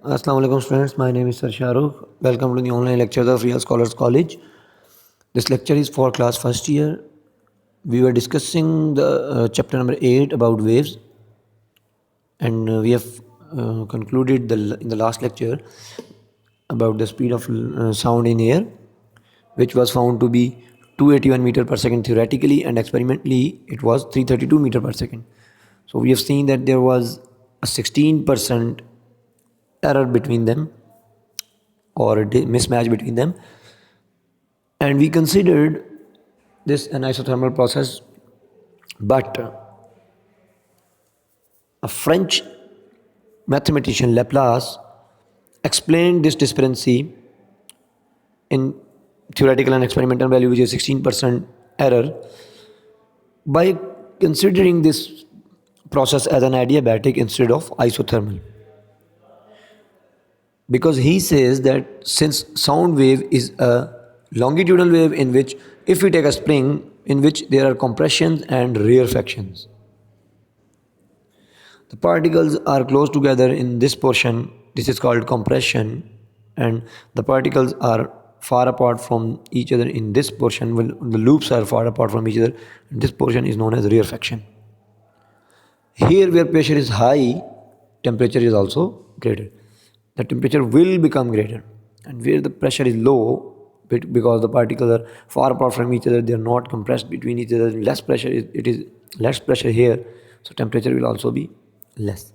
Assalamu alaikum students, my name is Sir Shahrukh. Welcome to the online lectures of Real Scholars College. This lecture is for class first year. We were discussing the chapter number 8 about waves, and we have concluded in the last lecture about the speed of sound in air, which was found to be 281 meter per second theoretically, and experimentally it was 332 meter per second. So we have seen that there was a 16% error between them, or a mismatch between them, and we considered this an isothermal process. But a French mathematician, Laplace, explained this discrepancy in theoretical and experimental value, which is 16% error, by considering this process as an adiabatic instead of isothermal. Because he says that since sound wave is a longitudinal wave in which, if we take a spring in which there are compressions and rarefactions, the particles are close together in this portion, this is called compression, and the particles are far apart from each other in this portion, when the loops are far apart from each other, and this portion is known as rarefaction. Here where pressure is high, temperature is also greater. The temperature will become greater, and where the pressure is low, because the particles are far apart from each other, they are not compressed between each other, less pressure it is less pressure here, so temperature will also be less,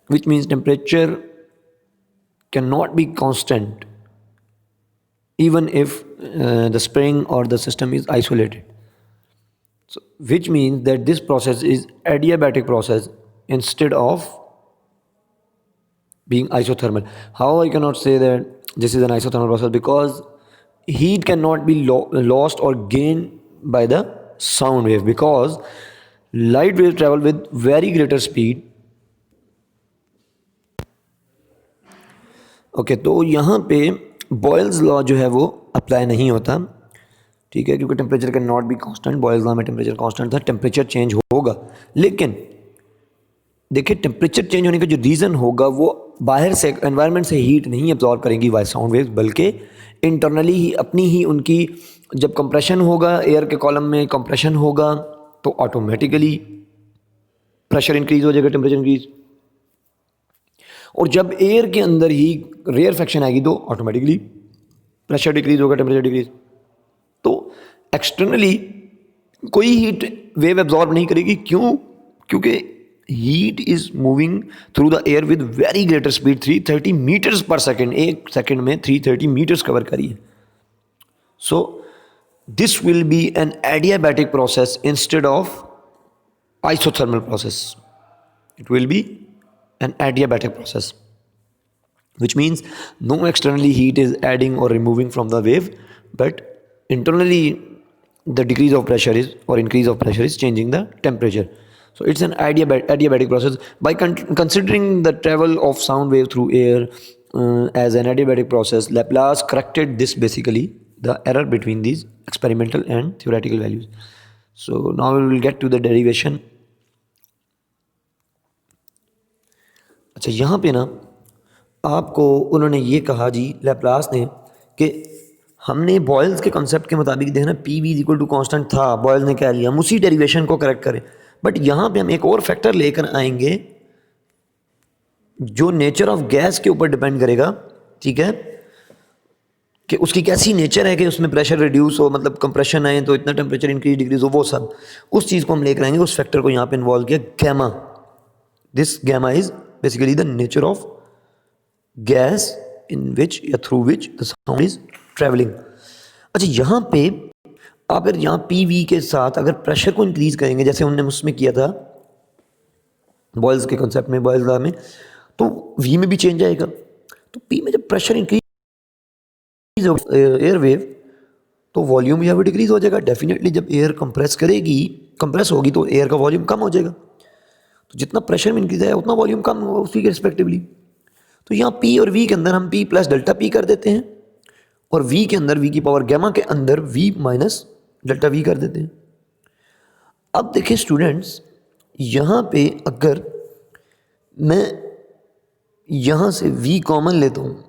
which means temperature cannot be constant even if the spring or the system is isolated. So which means that this process is adiabatic process instead of being isothermal. How I cannot say that this is an isothermal process? Because heat cannot be lost or gained by the sound wave, because light waves travel with very greater speed. Okay तो यहाँ पे Boyle's law जो है वो apply नहीं होता, ठीक है, क्योंकि temperature can not be constant. Boyle's law में टेम्परेचर कांस्टेंट था, टेम्परेचर चेंज होगा, लेकिन देखिए टेम्परेचर चेंज होने का जो रीज़न होगा वो बाहर से एनवायरनमेंट से हीट नहीं एब्जॉर्ब करेंगी वाई साउंड वेव्स, बल्कि इंटरनली ही अपनी ही उनकी, जब कंप्रेशन होगा एयर के कॉलम में, कंप्रेशन होगा तो ऑटोमेटिकली प्रेशर इंक्रीज हो जाएगा, टेम्परेचर इंक्रीज, और जब एयर के अंदर ही रेयरफेक्शन आएगी तो ऑटोमेटिकली प्रेशर डिक्रीज होगा, टेम्परेचर डिक्रीज. तो एक्सटर्नली कोई हीट वेव एब्जॉर्ब नहीं करेगी. क्यों? क्योंकि heat is moving through the air with very greater speed, 330 metres per second. एक सेकेंड में 330 मीटर्स कवर करिए. So this will be an adiabatic process instead of isothermal process. It will be an adiabatic process, which means no externally heat is adding or removing from the wave, but internally the decrease of pressure is, or increase of pressure is changing the temperature. So it's an adiabatic process. By considering the travel of sound wave through air as an adiabatic process, Laplace corrected this, basically the error between these experimental and theoretical values. So now we will get to the derivation. अच्छा, यहाँ पे ना आपको उन्होंने ये कहा जी, Laplace ने, कि हमने बॉयल्स के कॉन्सेप्ट के मुताबिक देखना P V equal to constant था, बॉयल्स ने कह लिया, हम उसी डेरिवेशन को करेक्ट करें. बट यहाँ पे हम एक और फैक्टर लेकर आएंगे जो नेचर ऑफ गैस के ऊपर डिपेंड करेगा, ठीक है, कि उसकी कैसी नेचर है कि उसमें प्रेशर रिड्यूस हो, मतलब कंप्रेशन आए तो इतना टेम्परेचर इंक्रीज डिक्रीज हो, वो सब उस चीज़ को हम लेकर आएंगे. उस फैक्टर को यहाँ पे इन्वॉल्व किया, gamma. This gamma is basically the nature of gas in which या through which the sound is traveling. अच्छा, यहाँ पे अगर यहाँ पी वी के साथ अगर प्रेशर को इंक्रीज करेंगे, जैसे उन्होंने उसमें किया था बॉयल्स के कॉन्सेप्ट में, बॉयल्स लॉ में, तो वी में भी चेंज आएगा. तो पी में जब प्रेशर इंक्रीज होगा एयर वेव, तो वॉल्यूम भी यहाँ पे डिक्रीज हो जाएगा. डेफिनेटली जब एयर कंप्रेस होगी तो एयर का वॉल्यूम कम हो जाएगा. तो जितना प्रेशर में इंक्रीज आया उतना वॉल्यूम कम होगा उसी के रिस्पेक्टिवली. तो यहाँ पी और वी के अंदर हम पी प्लस डेल्टा पी कर देते हैं, और वी के अंदर, वी की पावर गैमा के अंदर वी माइनस डेल्टा वी कर देते हैं. अब देखिए स्टूडेंट्स, यहाँ पे अगर मैं यहाँ से v कॉमन लेता हूँ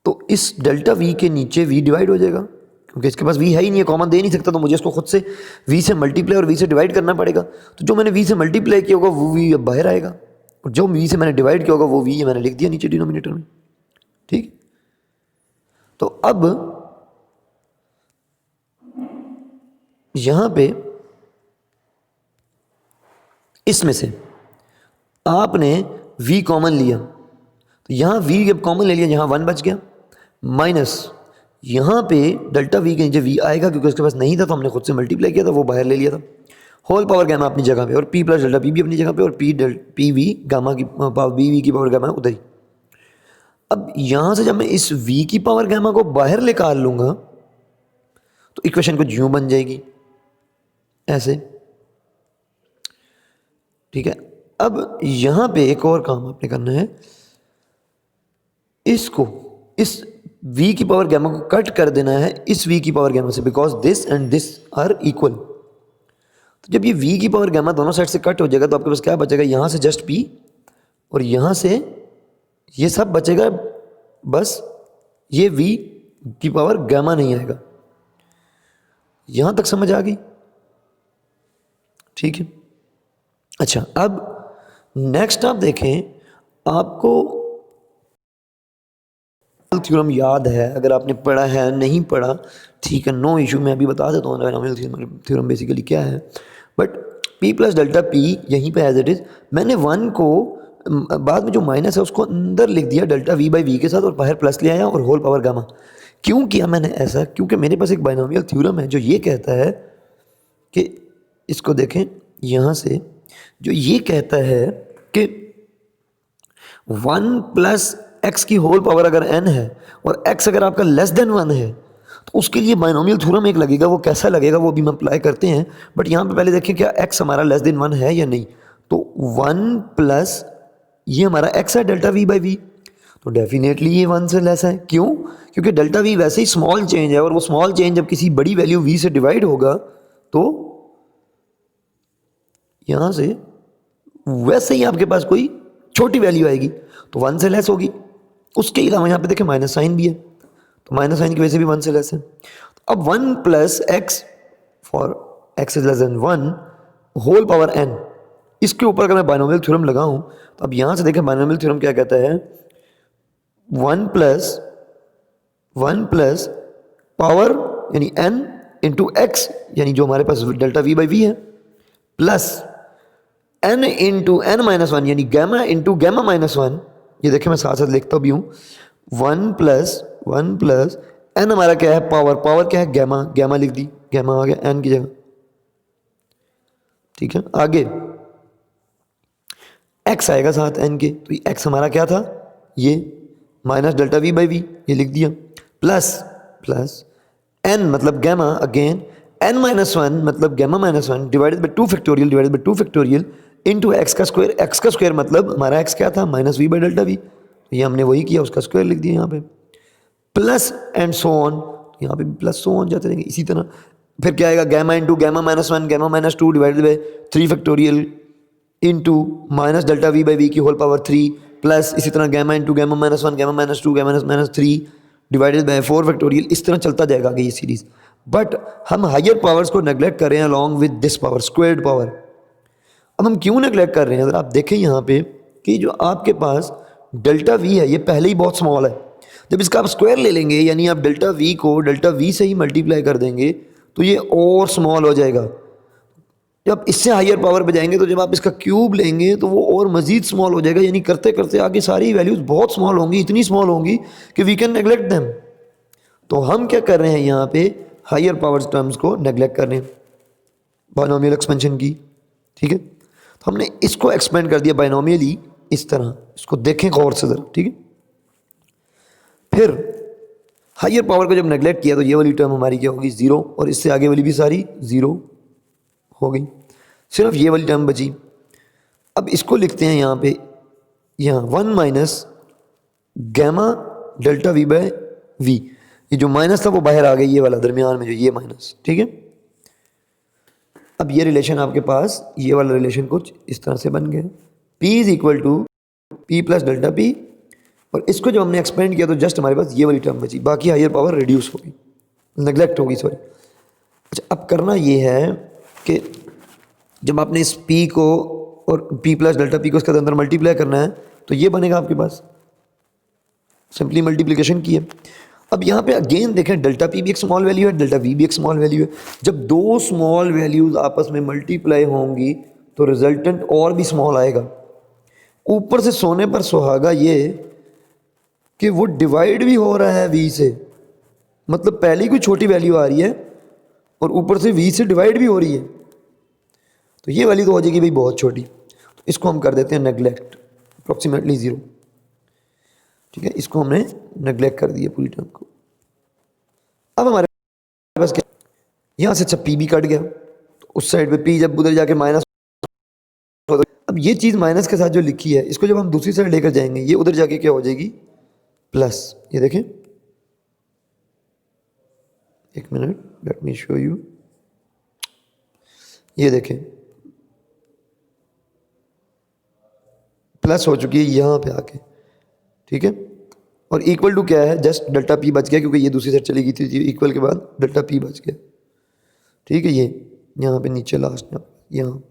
तो इस डेल्टा v के नीचे v डिवाइड हो जाएगा, क्योंकि इसके पास v है ही नहीं है, कॉमन दे नहीं सकता, तो मुझे इसको खुद से v से मल्टीप्लाई और v से डिवाइड करना पड़ेगा। तो जो मैंने v से मल्टीप्लाई किया होगा वो v अब बाहर आएगा, और जो v से मैंने डिवाइड किया होगा वो v मैंने लिख दिया नीचे डिनोमिनेटर में। ठीक, तो अब यहाँ पे इसमें से आपने v कॉमन लिया, तो यहाँ v जब कॉमन ले लिया, यहाँ 1 बच गया, माइनस यहाँ पे डेल्टा v के नीचे v आएगा, क्योंकि उसके पास नहीं था तो हमने खुद से मल्टीप्लाई किया था, वो बाहर ले लिया था। होल पावर गामा अपनी जगह पे, और p प्लस डेल्टा p भी अपनी जगह पे, और पी वी गामा की पावर v की पावर गामा उधर ही। अब यहाँ से जब मैं इस v की पावर गामा को बाहर निकाल लूँगा तो इक्वेशन कुछ यूँ बन जाएगी, ऐसे। ठीक है, अब यहाँ पे एक और काम आपने करना है, इसको इस v की पावर गामा को कट कर देना है इस v की पावर गामा से, because this and this are equal. तो जब ये v की पावर गामा दोनों साइड से कट हो जाएगा तो आपके पास क्या बचेगा, यहाँ से जस्ट p और यहाँ से ये सब बचेगा, बस ये v की पावर गामा नहीं आएगा। यहाँ तक समझ आ गई? ठीक है। अच्छा, अब नेक्स्ट आप देखें, आपको थ्योरम याद है, अगर आपने पढ़ा है, नहीं पढ़ा ठीक है, नो इशू, मैं अभी बता देता हूँ बायनोमियल थ्योरम बेसिकली क्या है। But p plus delta p यहीं पे एज इट इज़, मैंने 1 को बाद में जो माइनस है उसको अंदर लिख दिया डेल्टा v बाई वी के साथ, और बाहर प्लस ले आया और होल पावर गामा। क्यों किया मैंने ऐसा? क्योंकि मेरे पास एक बायनोमियल थ्योरम है जो ये कहता है कि, इसको देखें यहाँ से, जो ये कहता है कि 1 प्लस x की होल पावर अगर n है और x अगर आपका लेस देन 1 है तो उसके लिए बायनोमियल थ्योरम एक लगेगा। वो कैसा लगेगा वो भी हम अप्लाई करते हैं, बट यहाँ पे पहले देखें क्या x हमारा लेस देन 1 है या नहीं। तो 1 प्लस ये हमारा x है डेल्टा v बाई वी, तो डेफिनेटली ये 1 से लेस है। क्यों? क्योंकि डेल्टा v वैसे ही स्मॉल चेंज है, और वो स्मॉल चेंज जब किसी बड़ी वैल्यू v से डिवाइड होगा तो यहाँ से वैसे ही आपके पास कोई छोटी वैल्यू आएगी तो 1 से लेस होगी। उसके अलावा यहाँ पे देखें माइनस साइन भी है, तो माइनस साइन की वजह से भी 1 से लेस है। तो अब 1 plus X for X is less than 1 whole power n, इसके ऊपर अगर मैं बायनोमियल थ्योरम लगाऊं तो अब यहाँ से देखें बायनोमियल थ्योरम क्या कहता है, 1 प्लस पावर यानी n इंटू एक्स, यानी जो हमारे पास डेल्टा v बाई वी है, plus n into n minus 1 यानी गैमा इंटू गैमा माइनस 1। ये देखें मैं साथ साथ लिखता भी हूँ, 1 प्लस n हमारा क्या है, पावर क्या है, गैमा, गैमा लिख दी, गैमा आ गया n की जगह। ठीक है, आगे x आएगा साथ n के, तो x हमारा क्या था, ये minus delta v by V, ये लिख दिया, प्लस n मतलब गैमा अगेन, n माइनस 1 मतलब gamma minus 1 divided by 2 factorial into X का स्क्वायर मतलब हमारा x क्या था, minus V by delta V, ये हमने वही किया, उसका स्क्वायर लिख दिया यहाँ पे, प्लस एंड सो ऑन, यहाँ पे प्लस सो ऑन जाते रहेंगे। इसी तरह फिर क्या आएगा, gamma into gamma minus 1 gamma minus 2 divided by 3 factorial into minus delta V by V की होल पावर 3, प्लस इसी तरह gamma into gamma minus 1 gamma minus 2 gamma minus 3 divided by 4 factorial. इस तरह चलता जाएगा आगे ये सीरीज। बट हम हायर पावर्स को नेग्लेक्ट कर रहे हैं along with this power, squared power. अब हम क्यों नेग्लेक्ट कर रहे हैं, अगर आप देखें यहाँ पे कि जो आपके पास डेल्टा वी है ये पहले ही बहुत स्मॉल है, जब इसका आप स्क्वायर ले लेंगे यानी आप डेल्टा वी को डेल्टा वी से ही मल्टीप्लाई कर देंगे तो ये और स्मॉल हो जाएगा। जब इससे हायर पावर पे जाएंगे तो जब आप इसका क्यूब लेंगे तो वो और मज़ीद स्मॉल हो जाएगा, यानी करते करते आगे सारी वैल्यूज़ बहुत स्मॉल होंगी, इतनी स्मॉल होंगी कि वी कैन नेग्लेक्ट देम। तो हम क्या कर रहे हैं, यहाँ पे हायर पावर टर्म्स को नेग्लेक्ट कर रहे हैं बायनोमियल एक्सपेंशन की। ठीक है, तो हमने इसको एक्सपेंड कर दिया बायनोमियली इस तरह, इसको देखें गौर से ज़रा। ठीक है, फिर हायर पावर को जब नेग्लेक्ट किया तो ये वाली टर्म हमारी क्या होगी, 0, और इससे आगे वाली भी सारी 0 हो गई, सिर्फ ये वाली टर्म बची। अब इसको लिखते हैं यहाँ पे, यहाँ 1 minus gamma delta V by V, ये जो माइनस था वो बाहर आ गया, ये वाला दरमियान में जो ये माइनस। ठीक है, अब ये रिलेशन आपके पास, ये वाला रिलेशन कुछ इस तरह से बन गया, P is equal to P plus delta P और इसको जब हमने एक्सपेंड किया तो जस्ट हमारे पास ये वाली टर्म बची, बाकी हायर पावर रिड्यूस होगी, नेग्लेक्ट होगी, सॉरी। अच्छा, अब करना ये है कि जब आपने इस पी को और पी प्लस डेल्टा पी को इसके अंदर मल्टीप्लाई करना है तो ये बनेगा आपके पास, सिंपली मल्टीप्लिकेशन की है। अब यहाँ पे अगेन देखें, डेल्टा पी भी एक स्मॉल वैल्यू है, डेल्टा वी भी एक स्मॉल वैल्यू है। जब दो स्मॉल वैल्यूज आपस में मल्टीप्लाई होंगी तो रिजल्टेंट और भी स्मॉल आएगा। ऊपर से सोने पर सुहागा ये कि वो डिवाइड भी हो रहा है वी से, मतलब पहले कोई छोटी वैल्यू आ रही है और ऊपर से वी से डिवाइड भी हो रही है, तो ये वाली तो हो जाएगी भाई बहुत छोटी, तो इसको हम कर देते हैं नेग्लेक्ट, अप्रॉक्सीमेटली 0। ठीक है, इसको हमने नेग्लेक्ट कर दिया पूरी टर्म को। अब हमारे पास क्या, यहाँ से अच्छा पी भी कट गया, तो उस साइड पे पी जब उधर जाके माइनस, अब ये चीज़ माइनस के साथ जो लिखी है इसको जब हम दूसरी साइड लेकर जाएंगे ये उधर जाके क्या हो जाएगी, प्लस। ये देखें, एक minute, let me show you. ये देखें प्लस हो चुकी है यहाँ पे आके, ठीक है। और इक्वल टू क्या है, जस्ट डेल्टा पी बच गया क्योंकि ये दूसरी साइड चली गई थी, इक्वल के बाद डेल्टा पी बच गया, ठीक है। ये यहाँ पे नीचे लास्ट यहाँ।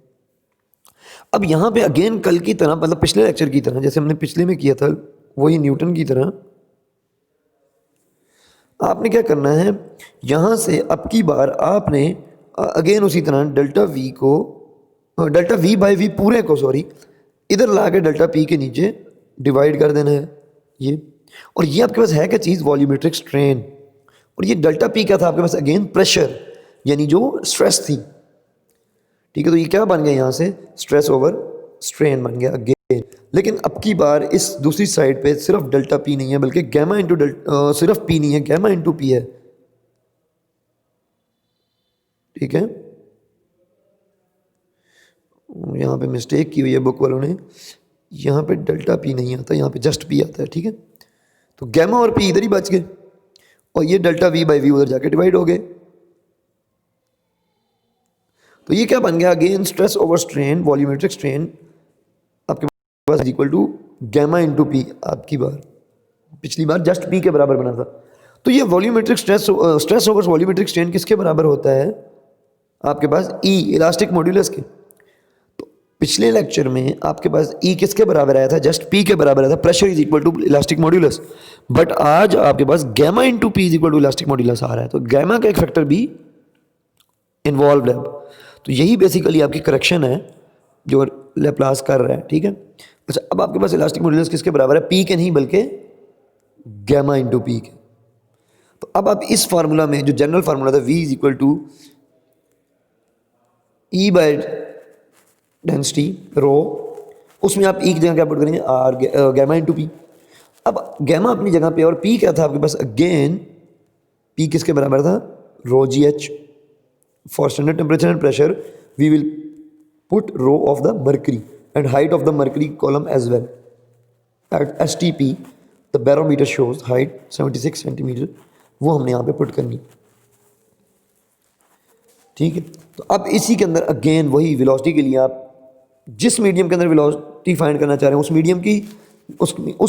अब यहाँ पे अगेन कल की तरह, मतलब पिछले लेक्चर की तरह, जैसे हमने पिछले में किया था वही न्यूटन की तरह आपने क्या करना है, यहाँ से अब की बार आपने अगेन उसी तरह डेल्टा वी को, डेल्टा वी बाई वी पूरे को, सॉरी, इधर ला के डेल्टा पी के नीचे डिवाइड कर देना है ये। और ये आपके पास है क्या चीज़, वॉल्यूमेट्रिक स्ट्रेन। और ये डेल्टा पी क्या था आपके पास, अगेन प्रेशर, यानी जो स्ट्रेस थी, ठीक है। तो ये क्या बन गया यहाँ से, स्ट्रेस ओवर स्ट्रेन बन गया अगेन। लेकिन अब की बार इस दूसरी साइड पे सिर्फ डेल्टा पी नहीं है बल्कि गैमा इंटू सिर्फ पी नहीं है, गैमा इंटू पी है, ठीक है। यहाँ पे मिस्टेक की हुई है बुक वालों ने, यहाँ पे डेल्टा पी नहीं आता, यहाँ पे जस्ट पी आता है, ठीक है। तो गैमा और पी इधर ही बच गए और ये डेल्टा वी बाई वी उधर जाके डिवाइड हो गए। तो ये क्या बन गया, again stress over strain, volumetric strain आपके पास equal to gamma into P. आपकी बार पिछली बार जस्ट पी के बराबर बना था। तो ये volumetric stress over volumetric strain किसके बराबर होता है आपके पास, ई, इलास्टिक मॉड्यूलस के। तो पिछले लेक्चर में आपके पास ई किसके बराबर आया था, जस्ट पी के बराबर आया था, pressure is equal to elastic modulus. But आज आपके पास gamma into P is equal to elastic modulus आ रहा है, तो गैमा का एक फैक्टर भी इन्वॉल्व है। तो यही बेसिकली आपकी करेक्शन है जो लैप्लास कर रहा है, ठीक है। अच्छा, अब आपके पास इलास्टिक मॉड्यूलस किसके बराबर है, पी के नहीं बल्कि गैमा इंटू पी के। तो अब आप इस फार्मूला में जो जनरल फार्मूला था v is equal to E by density rho, उसमें आप ई की जगह क्या पुट करेंगे, आर, गैमा इंटू पी। अब गैमा अपनी जगह पे और पी क्या था आपके पास, अगेन पी किसके बराबर था, rho g h. For standard temperature and pressure we will put rho of the mercury and height of the mercury column as well at S T P the barometer shows height 76 centimetre, वो हमने यहाँ पे put करनी, ठीक है। तो अब इसी के अंदर अगेन वही वेलोसिटी के लिए आप जिस मीडियम के अंदर वेलोसिटी फाइंड करना चाह रहे हैं उस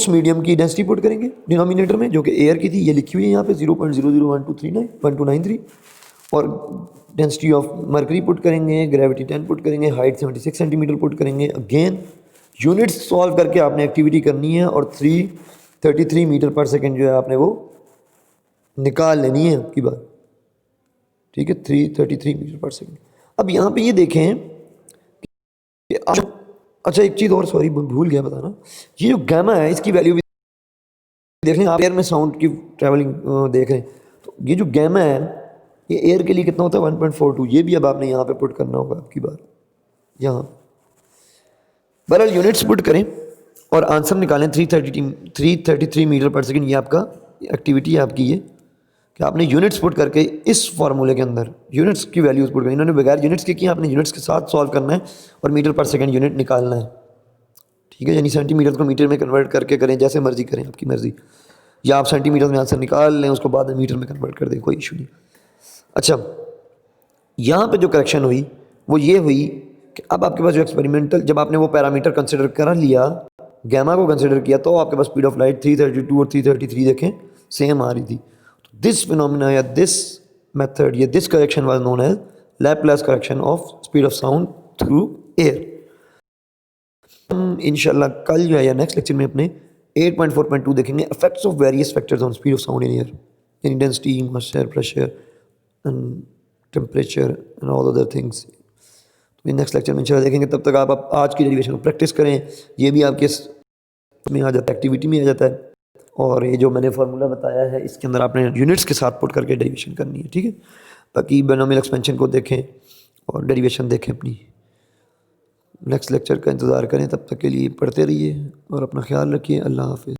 मीडियम की डेंसिटी पुट करेंगे डिनोमिनेटर में, जो कि एयर की थी, ये लिखी हुई है यहाँ पे 0.001239 और डेंसिटी ऑफ मर्करी पुट करेंगे, ग्रेविटी 10 पुट करेंगे, हाइट 76 सेंटीमीटर पुट करेंगे। अगेन यूनिट्स सॉल्व करके आपने एक्टिविटी करनी है और 333 मीटर पर सेकेंड जो है आपने वो निकाल लेनी है आपकी बात, ठीक है, 333 मीटर पर सेकेंड। अब यहाँ पे ये देखें कि अच्छा एक चीज़ और, सॉरी भूल गया बताना, ये जो गैमा है इसकी वैल्यू भी देख लें आप, एयर में साउंड की ट्रैवलिंग देख रहे हैं, तो ये जो गैमा है ये एयर के लिए कितना होता है 1.42, ये भी अब आपने यहाँ पे पुट करना होगा आपकी बार यहाँ। बहरहाल यूनिट्स पुट करें और आंसर निकालें 333 मीटर पर सेकेंड। ये आपका एक्टिविटी है आपकी, ये कि आपने यूनिट्स पुट करके इस फार्मूले के अंदर यूनिट्स की वैल्यूज पुट करें। इन्होंने बगैर यूनिट्स के किया, आपने यूनिट्स के साथ सॉल्व करना है और मीटर पर सेकेंड यूनिट निकालना है, ठीक है। यानी सेंटीमीटर को मीटर में कन्वर्ट करके करें, जैसे मर्जी करें, आपकी मर्जी, या आप सेंटीमीटर में आंसर निकाल लें उसको बाद में मीटर में कन्वर्ट कर दें, कोई इशू नहीं। अच्छा, यहाँ पे जो करेक्शन हुई वो ये हुई कि अब आपके पास जो एक्सपेरिमेंटल, जब आपने वो पैरामीटर कंसिडर कर लिया गैमा को कंसिडर किया तो आपके पास स्पीड ऑफ लाइट 332 और 333 देखें सेम आ रही थी। दिस फिनोमिना या दिस मेथड या this correction was known as Laplace correction of speed of sound through air. हम इंशाल्लाह कल जो है या नेक्स्ट लेक्चर में अपने 8.4.2 देखेंगे effects of various factors on speed of sound in air, यानी density, moisture, pressure and temperature and all other things. तो नेक्स्ट लेक्चर में इंशाल्लाह देखेंगे। तब तक आप आज की डेरिवेशन को प्रैक्टिस करें, ये भी आपके में आ जाता है, एक्टिविटी में आ जाता है। और ये जो मैंने फार्मूला बताया है इसके अंदर आपने यूनिट्स के साथ पुट करके डेरिवेशन करनी है, ठीक है। बाकी बाइनोमियल एक्सपेंशन को देखें और डेरिवेशन देखें अपनी। नेक्स्ट लेक्चर का इंतज़ार करें, तब तक के लिए पढ़ते रहिए और अपना ख्याल रखिए। अल्लाह हाफिज़।